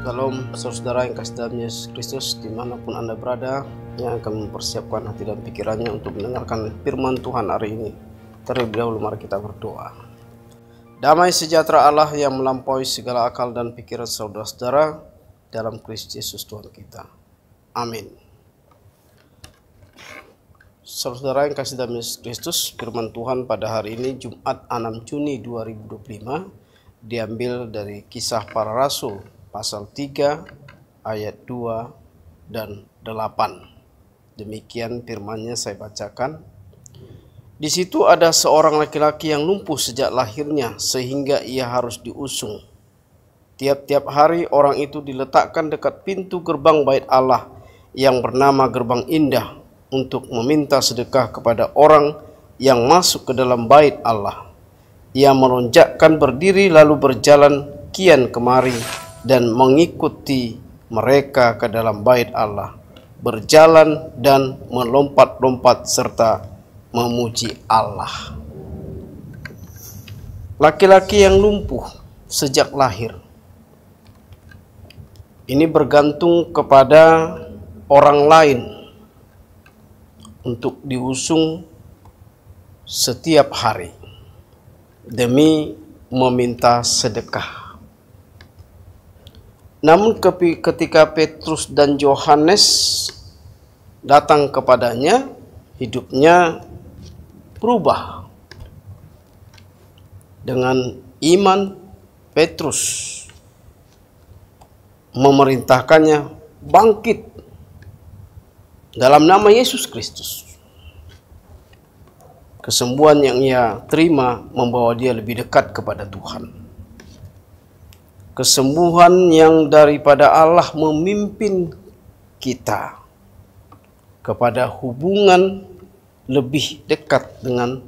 Shalom saudara yang kasih dalam Yesus Kristus, dimanapun Anda berada, yang akan mempersiapkan hati dan pikirannya untuk mendengarkan firman Tuhan hari ini. Terlebih dahulu mari kita berdoa. Damai sejahtera Allah yang melampaui segala akal dan pikiran saudara-saudara dalam Kristus Yesus Tuhan kita. Amin. Saudara yang kasih dalam Yesus Kristus, firman Tuhan pada hari ini Jumat 6 Juni 2025 diambil dari Kisah Para Rasul pasal 3 ayat 2 dan 8. Demikian firman-Nya saya bacakan. Di situ ada seorang laki-laki yang lumpuh sejak lahirnya sehingga ia harus diusung. Tiap-tiap hari orang itu diletakkan dekat pintu gerbang bait Allah yang bernama Gerbang Indah untuk meminta sedekah kepada orang yang masuk ke dalam bait Allah. Ia melonjakkan berdiri lalu berjalan kian kemari dan mengikuti mereka ke dalam bait Allah, berjalan dan melompat-lompat serta memuji Allah. Laki-laki yang lumpuh sejak lahir ini bergantung kepada orang lain untuk diusung setiap hari demi meminta sedekah. Namun ketika Petrus dan Yohanes datang kepadanya, hidupnya berubah. Dengan iman, Petrus memerintahkannya bangkit dalam nama Yesus Kristus. Kesembuhan yang ia terima membawa dia lebih dekat kepada Tuhan. Kesembuhan yang daripada Allah memimpin kita kepada hubungan lebih dekat dengan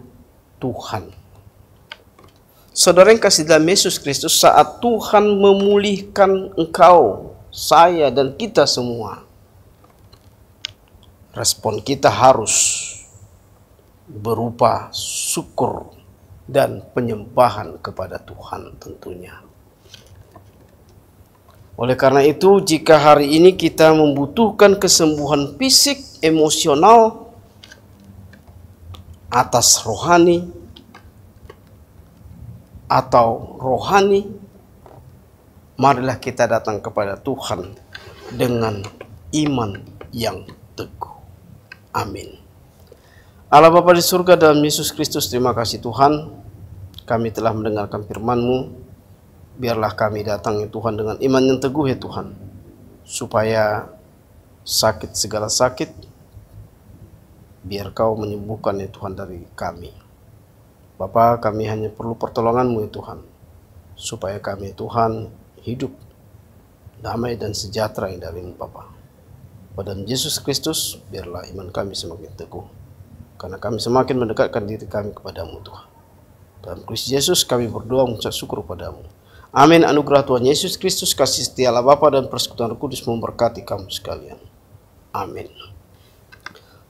Tuhan. Saudara yang kasih dalam Yesus Kristus, saat Tuhan memulihkan engkau, saya dan kita semua, respon kita harus berupa syukur dan penyembahan kepada Tuhan tentunya. Oleh karena itu, jika hari ini kita membutuhkan kesembuhan fisik, emosional, atas rohani, atau rohani, marilah kita datang kepada Tuhan dengan iman yang teguh. Amin. Allah Bapa di surga, dalam Yesus Kristus, terima kasih Tuhan, kami telah mendengarkan firman-Mu. Biarlah kami datang ya Tuhan dengan iman yang teguh ya Tuhan, supaya sakit segala sakit, biar Kau menyembuhkan ya Tuhan dari kami. Bapa, kami hanya perlu pertolongan-Mu ya Tuhan, supaya kami Tuhan hidup damai dan sejahtera yang dari-Mu Bapa. Pada Yesus Kristus, biarlah iman kami semakin teguh, karena kami semakin mendekatkan diri kami kepadamu Tuhan. Dalam Kristus Yesus kami berdoa mengucap syukur kepadamu. Amin. Anugerah Tuhan Yesus Kristus, kasih setia Allah Bapa dan persekutuan Roh Kudus memberkati kamu sekalian. Amin.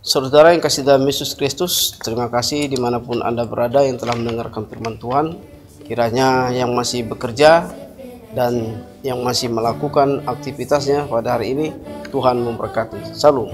Saudara yang kasih dalam Yesus Kristus, terima kasih dimanapun Anda berada yang telah mendengarkan firman Tuhan. Kiranya yang masih bekerja dan yang masih melakukan aktivitasnya pada hari ini, Tuhan memberkati. Salam.